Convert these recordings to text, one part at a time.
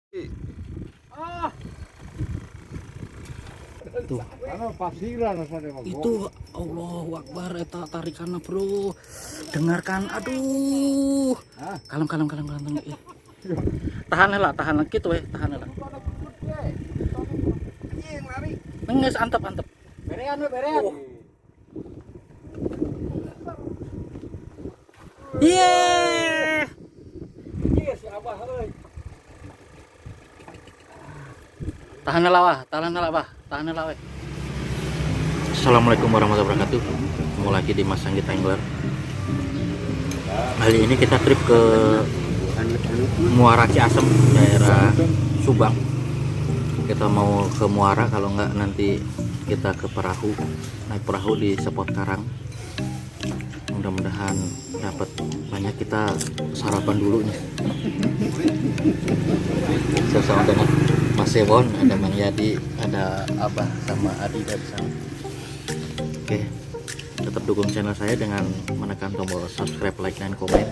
Ah, Tuh, itu Allahu Akbar eta tarikanna, Bro. Dengarkan. Aduh. Kalem. Tahan lah gitu tahan lah. Nges antep. berean. Iya. Iya si Abah euy. Tahan lah weh. Assalamualaikum warahmatullahi wabarakatuh. Ketemu lagi di Mas Anggit Angler. Kali ini kita trip ke Muara Ciasem, daerah Subang. Kita mau ke Muara, kalau enggak nanti kita ke perahu, naik perahu di spot karang. Mudah-mudahan dapat banyak. Kita sarapan dulu nih. Sama dengan Mas Ewon, ada Mang Yadi, ada Abah sama Adi dari sana. Oke, tetap dukung channel saya dengan menekan tombol subscribe, like, dan komen.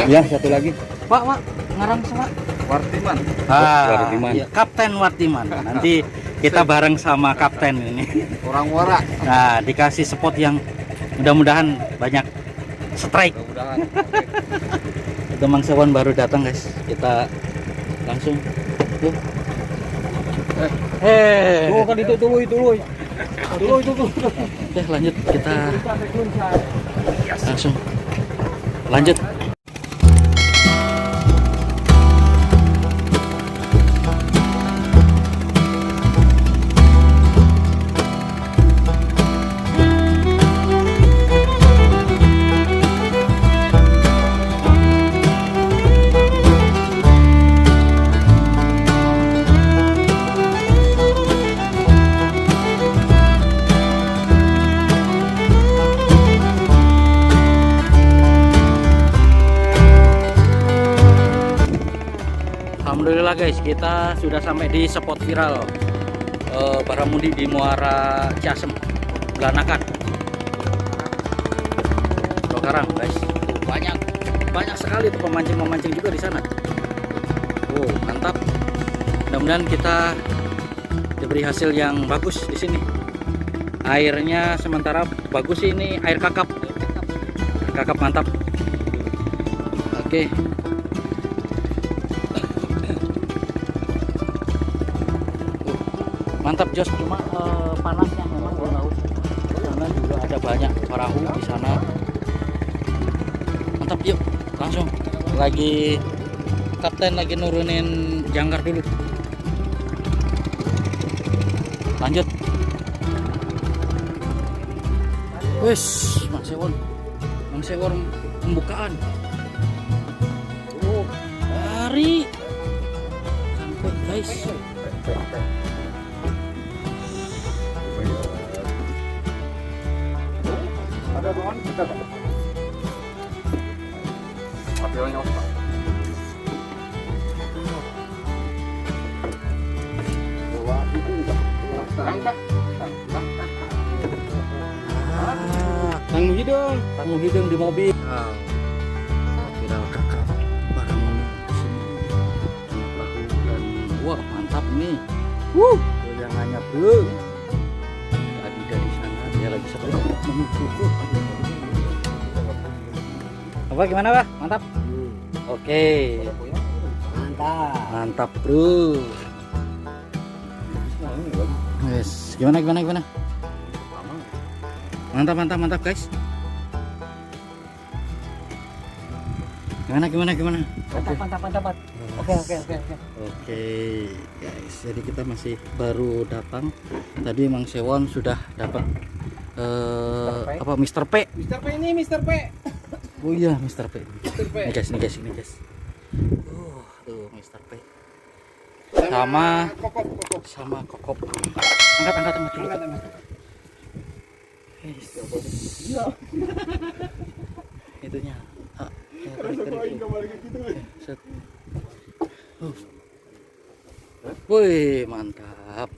Ya, satu lagi. Pak, ngarang sama Wartiman. Wartiman. Iya, Kapten Wartiman. Nanti kita bareng sama Kapten ini. Orang Muara. Nah, dikasih spot yang mudah-mudahan banyak strike. Mudah-mudahan. Itu Mang Sewon baru datang, guys. Kita langsung tuh. Tuh kan itu tuh. Oke, lanjut kita langsung lanjut. Alhamdulillah guys, kita sudah sampai di spot viral Baramundi di Muara Ciasem, Belanakan, Lokarang guys. Banyak sekali tuh pemancing juga di sana. Oh mantap. Mudah-mudahan kita diberi hasil yang bagus di sini. Airnya sementara bagus sih, ini air kakap. Kakap mantap. Oke. Mantap Jos, cuma panasnya memang di laut. Di sana juga ada banyak perahu di sana. Mantap, yuk langsung. Kapten lagi nurunin jangkar dulu. Lanjut. Wes, Mang Sewon pembukaan. Oh, hari sampai guys. Ada bawaan kita Pak. Papilnya Pak. Bawa itu Pak. Tanggung hidung di mobil. Viral kakak Baramundi di sini. Perahu dan wah mantap nih. Goyangannya bro. Tadi dari sana dia lagi seperti menuju. Apa gimana Pak? Mantap. Oke. Mantap bro. Yes. Gimana? Mantap guys. Gimana? Mantap. Oke, guys. Jadi kita masih baru datang. Tadi Mang Sewon sudah dapat apa Mr. P. Mr. P. Oh iya, Mr. P. Ini guys. Tuh Mr. P. Sama kokop. Angkat dulu. Itunya. Set. Wih, mantap.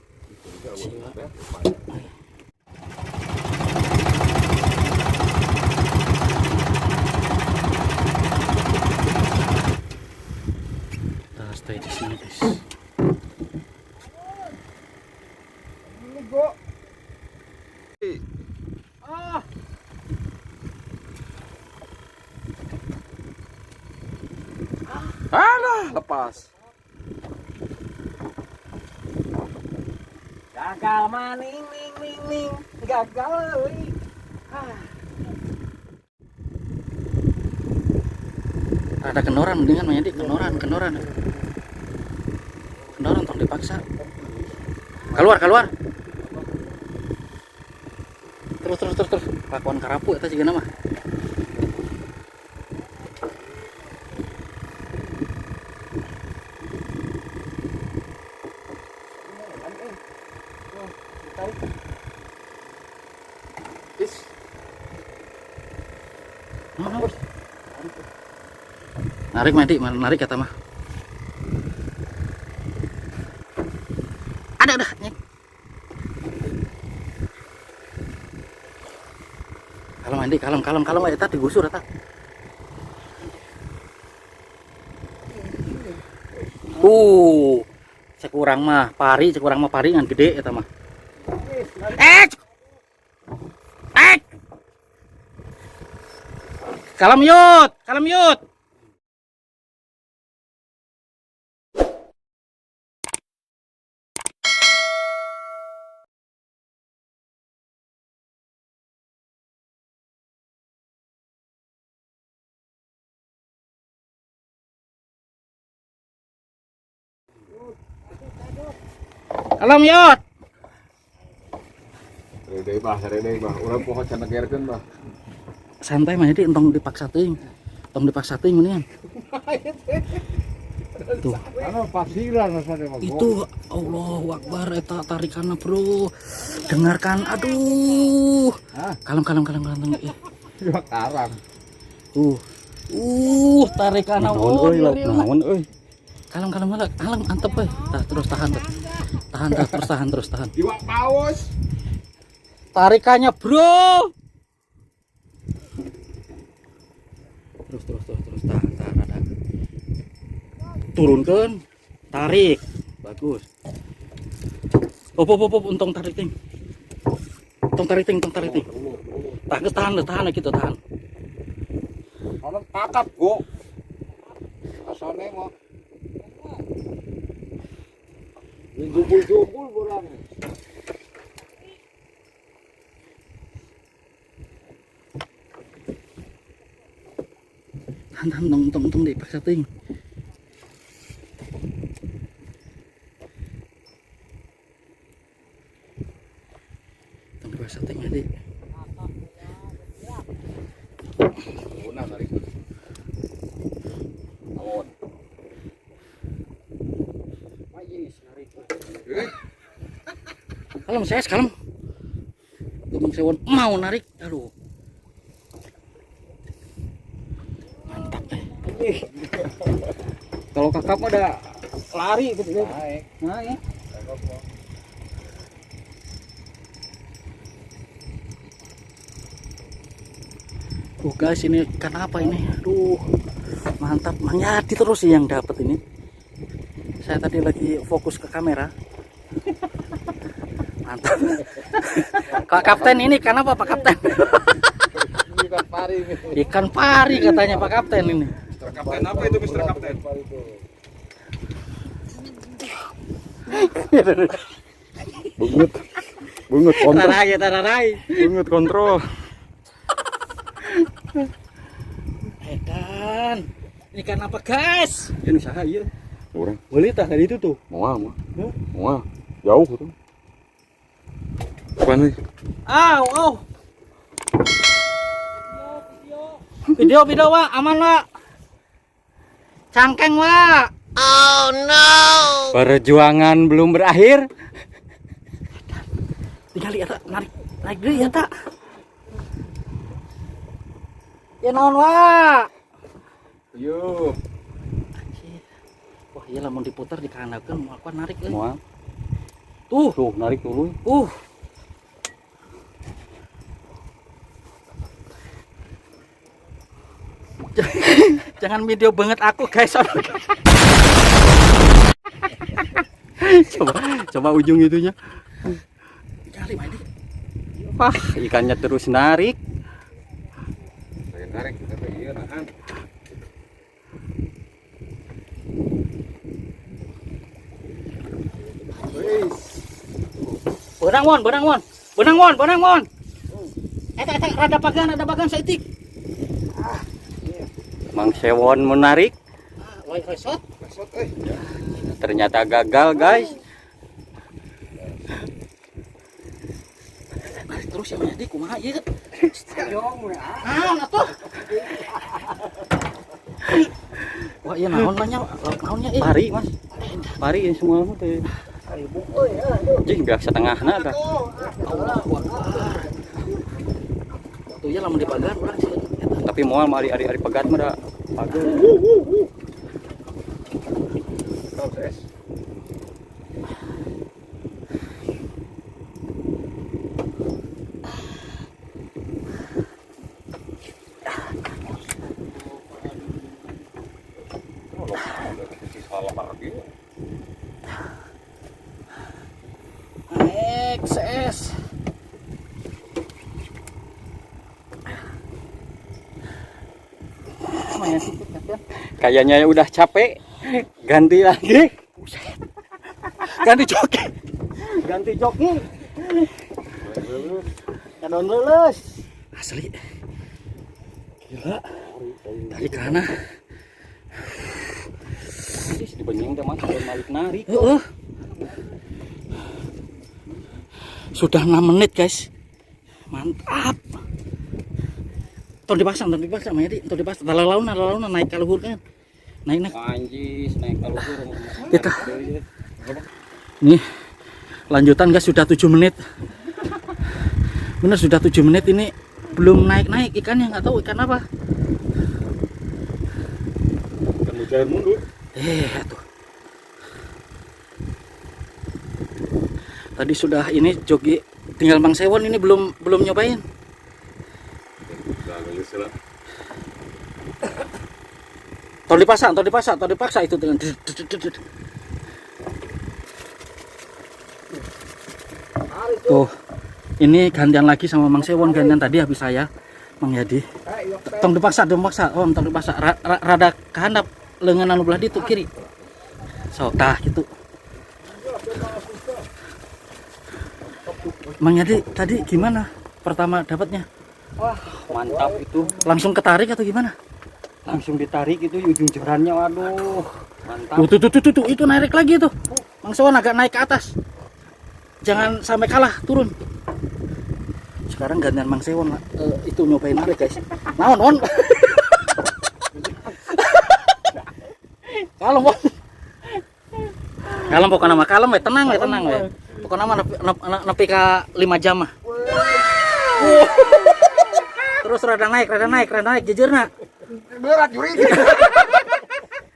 Kita stay di sini, guys. Alah, lepas. Gagal maning ning gagal euy. Ada kenoran mendingan Mayadi, kenoran tong dipaksa. Keluar. Terus. Pakuan karapu eta siga nama. Narik Madi, narik kata mah. Ada nyek. Kalem eta digusur eta. Cekurang mah pari ngan gede eta mah. Kalem yut. Kalem yut. Rede bah. Urang poho can negerkeun bah. Santai mah jadi entong dipaksa teuing mendingan. Tuh. Anu pasiran rasanya mah. Itu Allahu Akbar eta tarikanna bro. Dengarkan, aduh. Kalem. Ya karang. Tarikanna Naon euy. Kalem malak, kalem antep we. Terus tahan. Terus tahan. Iwak paus. Tarikannya, Bro. Terus tahan. Turunkan. Tarik. Bagus. Op, untung tarik ting. Tahan gitu, tahan. Ono kakap, Go. Asane mah. Jumbul borang. Tahan, untung dipaksa ting. Dipaksa ting adik. Una narik. Awon. Kalem saya kalem. Tumang sewon mau narik. Aduh. Mantap Kalau kakap mah ada lari gitu deh. Nah, ya. Guys, ini ikan apa ini? Aduh, mantap. Manyati terus sih yang dapat ini. Saya tadi lagi fokus ke kamera. Mantap. Pak Kapten, ini ikan apa Pak Kapten? Ikan pari. Ikan pari katanya Pak Kapten ini. Mr. Kapten apa itu Mr. Kapten? Bungut kontrol. Tararai. Bungut kontrol. Ikan apa guys? Ini usaha iya. Orang. Boleh tah tadi itu tuh. Mau. Jauh tuh. Apa nih? Au. Video Wak, aman Wak. Cangkeng Wak. Oh no. Perjuangan belum berakhir. Tinggal lihat naik dulu ya tak. Ya naon Wak. Yuk. Wah, iya lah mau diputar dikanakeun mau apa narik euy. Moal. Tuh, Narik dulu. Jangan video banget aku guys. Coba ujung itunya. Kali mah ini. Wah, ikannya terus narik. Narik kita iya nahan. Benang mon. Eta rada pagan saitik. Mang Sewon menarik. Woi shot. Ternyata gagal, guys. Terus yang jadi kumaha ieu? Atuh. Wah, iya naonnya Pari, Mas. Pari ini semua mah teh. Jih, enggak setengahna dah. Tuh ya lamun dipagar urang sih. Tapi moal mah ari pegat mah da pagel. XS. Kayaknya udah capek. Ganti lagi. Ganti joki. Ganti joki. Kadon lulus. Asli. Gila. Dari kana. Sis dibenyeng teh mah balik narik. Sudah 6 menit guys. Mantap. Tuh dipasang mah ya, tuh dipasang. Lalauna naik ka luhur kan. Naik. Anjis, naik ka luhur. Kita. Nih. Lanjutan guys, sudah 7 menit. Bener sudah 7 menit ini belum naik ikannya, nggak tahu ikan apa. Ikan mujair mundur. Tuh. Tadi sudah ini jogi, tinggal Mang Sewon ini belum nyobain. Tol dipaksa itu dengan tuh. Ini gantian lagi sama Mang Sewon, gantian tadi habis saya, Mang Yadi. Tong dipaksa, tong dipaksa. Rada kehandap lengan anu belah itu kiri. Sok tah gitu. Mang Yadi tadi gimana pertama dapatnya? Wah, mantap itu. Langsung ketarik atau gimana? Langsung ditarik itu ujung jerannya, waduh. Mantap. Tuh, itu narik lagi tuh. Mang Sewon agak naik ke atas. Jangan sampai kalah, turun. Sekarang gantian Mang Sewon itu nyobain narik, guys. Naon. Kalem, Bos. Kalem pokoknya mah, kalem we, tenang we. Pokoknya mah nepi ka 5 jam mah. Terus rada naik jejerna. Berat juri.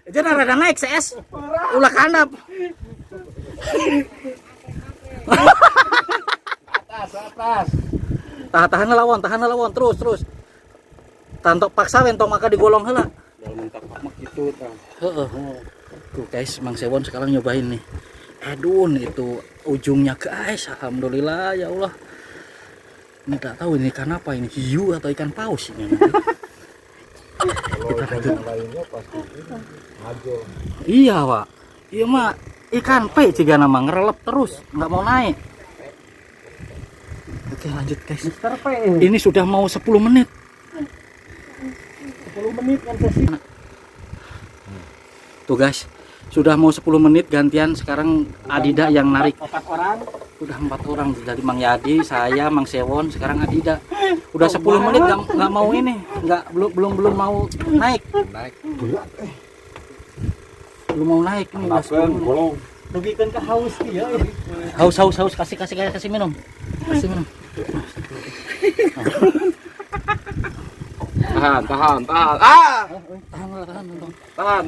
Jejerna rada naik CS. Ulah kandap. Atas. Tahan lawan terus. Tantok paksa wentong maka digolong heula. Dalam mentak mak gitu tah. Heeh. Tuh guys, Mang Sewon sekarang nyobain nih. Aduh, itu ujungnya guys. Alhamdulillah ya Allah. Ini tak tahu ini ikan apa ini, hiu atau ikan paus ini. Kita lanjut. Iya, Pak. Iya mah ikan pe ciga nama ngerelep terus, nggak mau naik. Oke, lanjut guys. Mister P. Ini sudah mau 10 menit. 10 menit kan sesi. Tuh guys, sudah mau 10 menit gantian, sekarang Adida yang narik. 4 orang. Udah 4 orang, dari Mang Yadi, saya, Mang Sewon, sekarang Adida. Udah 10 menit nggak mau ini, belum mau naik. Belum mau naik ini. Udah 10 menit. Lebihkan ke haus dia. Haus, kasih minum. Kasih minum. Tahan. Tahan. Tahan.